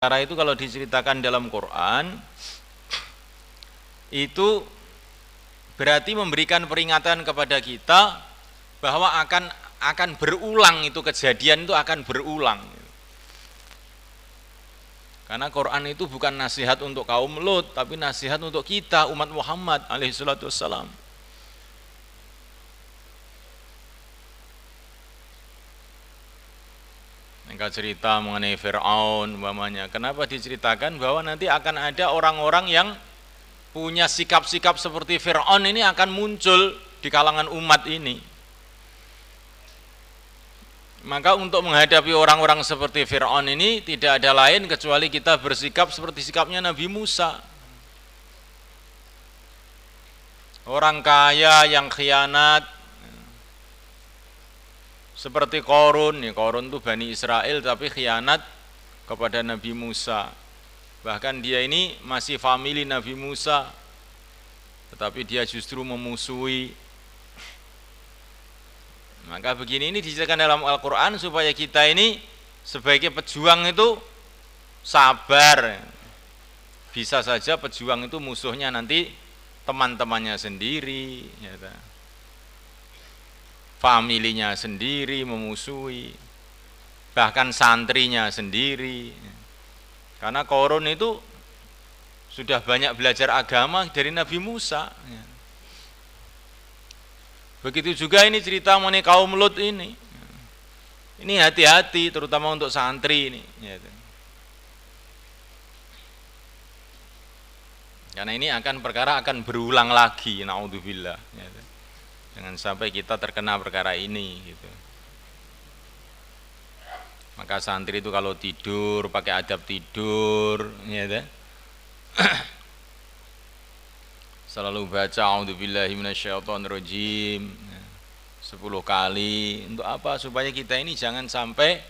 Cara itu kalau diceritakan dalam Quran itu berarti memberikan peringatan kepada kita bahwa akan berulang, itu kejadian itu akan berulang. Karena Quran itu bukan nasihat untuk kaum Lut, tapi nasihat untuk kita umat Muhammad alaihi salatu wassalam. Mereka cerita mengenai Fir'aun umpamanya. Kenapa diceritakan bahwa nanti akan ada orang-orang yang punya sikap-sikap seperti Fir'aun ini akan muncul di kalangan umat ini. Maka untuk menghadapi orang-orang seperti Fir'aun ini tidak ada lain kecuali kita bersikap seperti sikapnya Nabi Musa. Orang kaya yang khianat, seperti Qarun, Qarun itu Bani Israel tapi khianat kepada Nabi Musa. Bahkan dia ini masih famili Nabi Musa, tetapi dia justru memusuhi. Maka begini, ini diceritakan dalam Al-Quran supaya kita ini sebagai pejuang itu sabar. Bisa saja pejuang itu musuhnya nanti teman-temannya sendiri, familinya sendiri memusuhi, bahkan santrinya sendiri. Karena Qarun itu sudah banyak belajar agama dari Nabi Musa. Begitu juga ini cerita mengenai kaum Lut ini. Ini hati-hati terutama untuk santri ini. Karena ini perkara akan berulang lagi, naudzubillah. Jangan sampai kita terkena perkara ini gitu. Maka santri itu kalau tidur pakai adab tidur, selalu baca a'udzubillahi minasyaitonirrajim 10 kali. Untuk apa? Supaya kita ini jangan sampai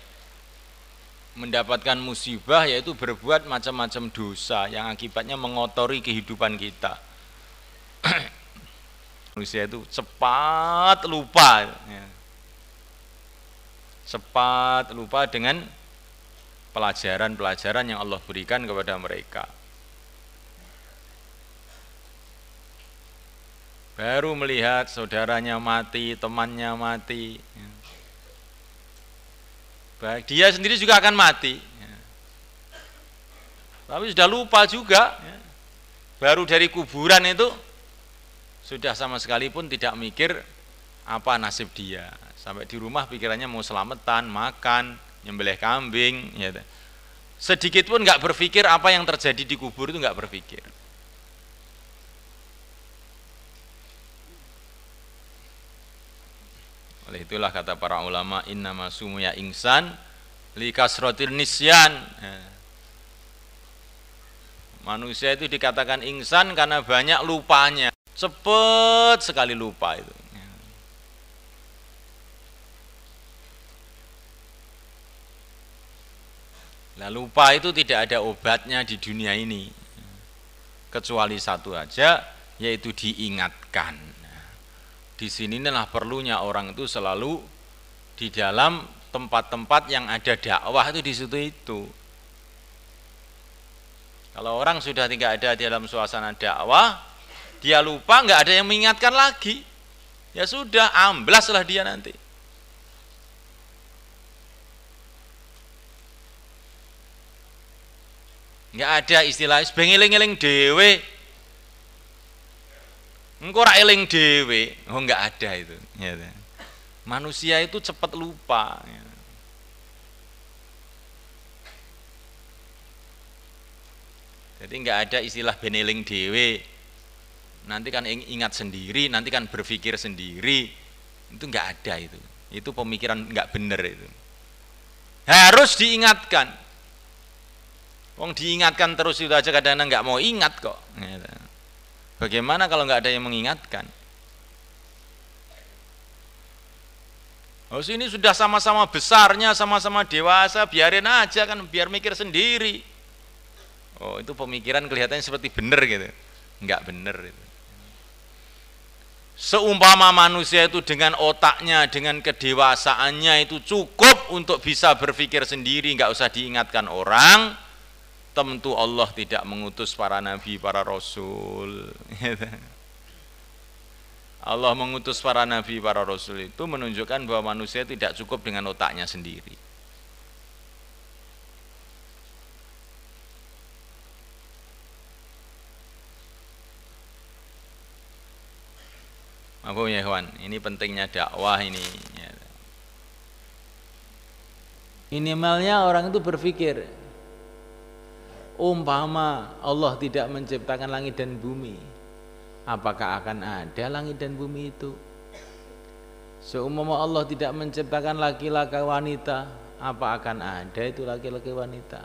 mendapatkan musibah, yaitu berbuat macam-macam dosa yang akibatnya mengotori kehidupan kita. Manusia itu cepat lupa, cepat lupa dengan pelajaran-pelajaran yang Allah berikan kepada mereka. Baru melihat saudaranya mati, temannya mati, dia sendiri juga akan mati, tapi sudah lupa juga. Baru dari kuburan itu sudah sama sekali pun tidak mikir apa nasib dia. Sampai di rumah pikirannya mau selamatan, makan, nyembelih kambing, sedikit pun nggak berpikir apa yang terjadi di kubur, itu nggak berpikir. Oleh itulah kata para ulama, innama sumuya insan likasrotil nisyan. Manusia itu dikatakan insan karena banyak lupanya, cepat sekali lupa itu. Nah, lupa itu tidak ada obatnya di dunia ini, kecuali satu aja, yaitu diingatkan. Di sinilah perlunya orang itu selalu di dalam tempat-tempat yang ada dakwah, itu di situ itu. Kalau orang sudah tidak ada di dalam suasana dakwah, dia lupa, nggak ada yang mengingatkan lagi, ya sudah, amblaslah dia nanti. Nggak ada istilah bengeling-eling dewe, engko ra eling dewe, nggak ada itu. Manusia itu cepat lupa. Jadi nggak ada istilah beneling dewe, nanti kan ingat sendiri, nanti kan berpikir sendiri, itu nggak ada itu. Itu pemikiran nggak benar itu. Harus diingatkan. Wong diingatkan terus itu aja kadang-kadang nggak mau ingat kok. Bagaimana kalau nggak ada yang mengingatkan? Oh sini sudah sama-sama besarnya, sama-sama dewasa, biarin aja kan, biar mikir sendiri. Oh itu pemikiran kelihatannya seperti benar gitu, enggak benar itu. Seumpama manusia itu dengan otaknya, dengan kedewasaannya itu cukup untuk bisa berpikir sendiri, enggak usah diingatkan orang, tentu Allah tidak mengutus para nabi, para rasul. Allah mengutus para nabi, para rasul itu menunjukkan bahwa manusia tidak cukup dengan otaknya sendiri. Apa ya kawan? Ini pentingnya dakwah ini. Minimalnya orang itu berpikir, umpama Allah tidak menciptakan langit dan bumi, apakah akan ada langit dan bumi itu? Seumpama Allah tidak menciptakan laki-laki wanita, apa akan ada itu laki-laki wanita?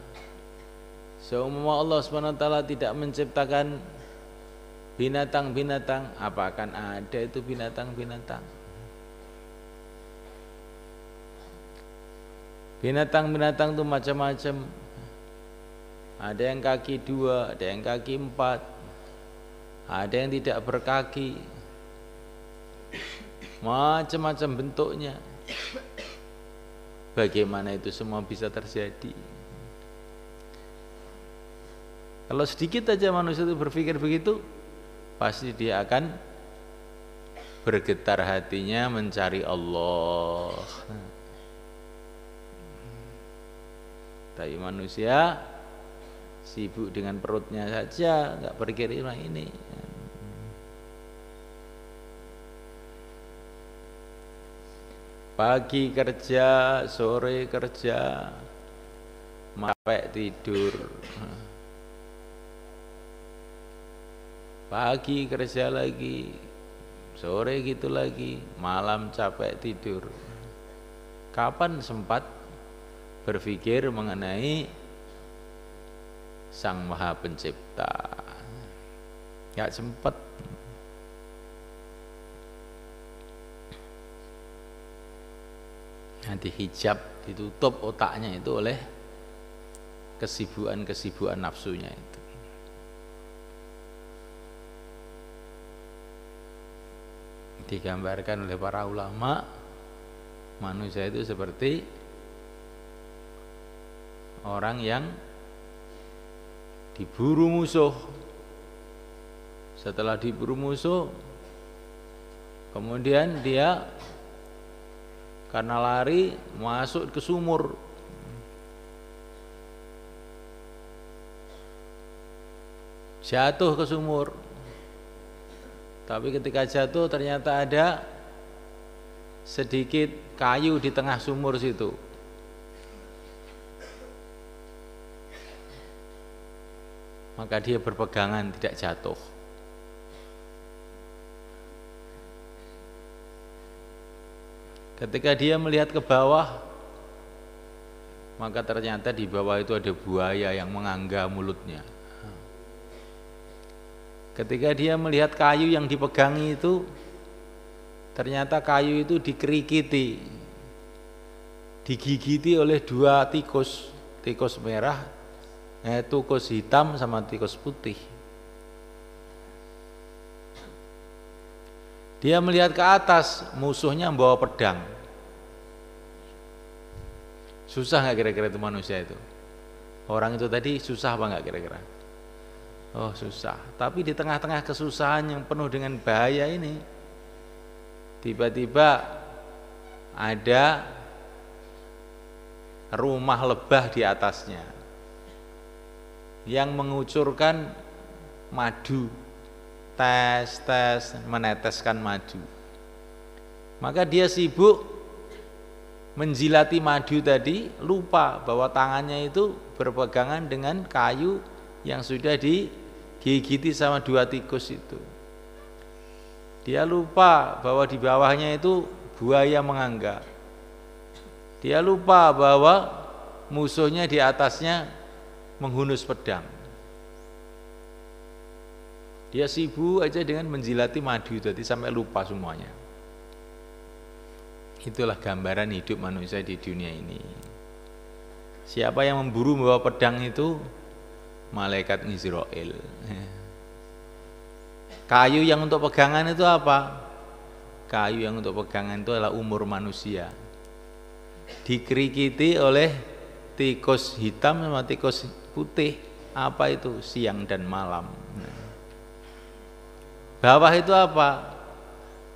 Seumpama Allah SWT tidak menciptakan binatang-binatang, apa akan ada itu binatang-binatang? Binatang-binatang itu macam-macam. Ada yang kaki 2, ada yang kaki 4, ada yang tidak berkaki, macam-macam bentuknya. Bagaimana itu semua bisa terjadi? Kalau sedikit aja manusia itu berpikir begitu, pasti dia akan bergetar hatinya mencari Allah. Tapi manusia sibuk dengan perutnya saja, nggak berpikir ini. Pagi kerja, sore kerja, capek tidur. Pagi kerja lagi, sore gitu lagi, malam capek tidur. Kapan sempat berpikir mengenai Sang Maha Pencipta? Nggak sempat. Nanti hijab, ditutup otaknya itu oleh kesibukan nafsunya itu. Digambarkan oleh para ulama, manusia itu seperti orang yang diburu musuh. Setelah diburu musuh, kemudian dia karena lari masuk ke sumur. Jatuh ke sumur. Tapi ketika jatuh ternyata ada sedikit kayu di tengah sumur situ. Maka dia berpegangan tidak jatuh. Ketika dia melihat ke bawah, maka ternyata di bawah itu ada buaya yang mengangga mulutnya. Ketika dia melihat kayu yang dipegangi itu, ternyata kayu itu dikerikiti, digigiti oleh 2 tikus, tikus merah, tikus hitam sama tikus putih. Dia melihat ke atas, musuhnya membawa pedang. Susah nggak kira-kira itu manusia itu? Orang itu tadi susah apa nggak kira-kira? Oh susah. Tapi di tengah-tengah kesusahan yang penuh dengan bahaya ini, tiba-tiba ada rumah lebah di atasnya yang mengucurkan madu, tes meneteskan madu. Maka dia sibuk menjilati madu tadi, lupa bahwa tangannya itu berpegangan dengan kayu yang sudah digigiti sama 2 tikus itu. Dia lupa bahwa di bawahnya itu buaya mengangga. Dia lupa bahwa musuhnya di atasnya menghunus pedang. Dia sibuk aja dengan menjilati madu tadi sampai lupa semuanya. Itulah gambaran hidup manusia di dunia ini. Siapa yang memburu membawa pedang itu? Malaikat Israel. Kayu yang untuk pegangan itu apa? Kayu yang untuk pegangan itu adalah umur manusia. Dikerikiti oleh tikus hitam sama tikus putih. Apa itu? Siang dan malam. Bawah itu apa?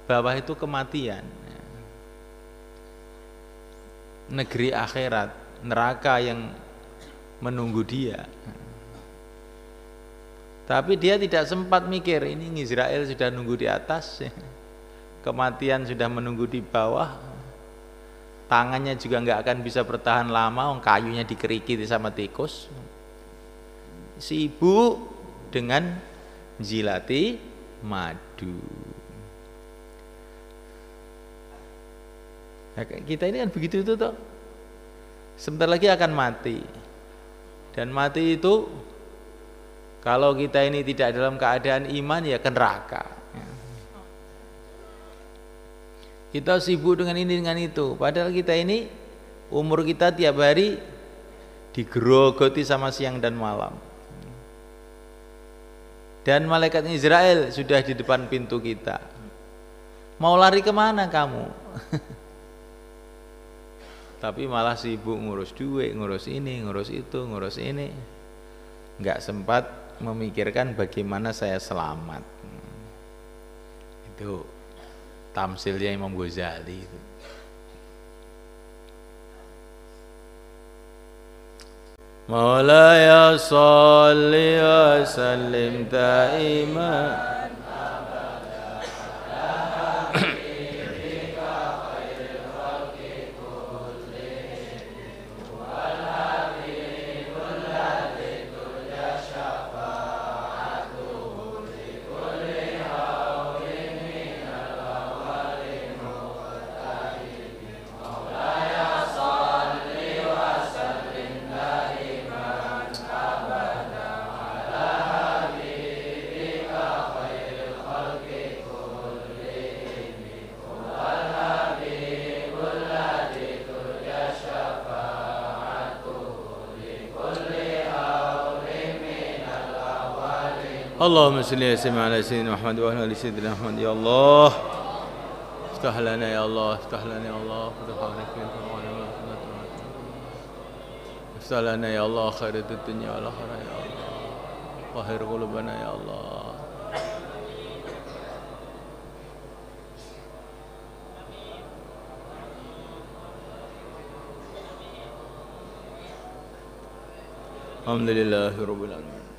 Bawah itu kematian. Negeri akhirat, neraka yang menunggu dia. Tapi dia tidak sempat mikir, ini Israel sudah nunggu di atas, kematian sudah menunggu di bawah, tangannya juga nggak akan bisa bertahan lama, kayunya dikerikiti sama tikus. Sibuk dengan jilati madu. Nah, kita ini kan begitu itu toh. Sebentar lagi akan mati. Dan mati itu kalau kita ini tidak dalam keadaan iman ya ke neraka. Kita sibuk dengan ini dengan itu. Padahal kita ini umur kita tiap hari digerogoti sama siang dan malam. Dan malaikat Israel sudah di depan pintu kita. Mau lari kemana kamu? Tapi malah sibuk ngurus duit, ngurus ini, ngurus itu, ngurus ini. Nggak sempat memikirkan bagaimana saya selamat. Itu tamsilnya Imam Ghazali itu. Maulaya sholli wa sallim da'iman اللهم صل وسلم على سيدنا محمد وعلى ال سيدنا محمد يا الله افتح لنا يا الله افتح لنا يا الله افتح لنا يا الله خير الدنيا والآخرة يا الله طهر قلوبنا يا الله الحمد لله رب العالمين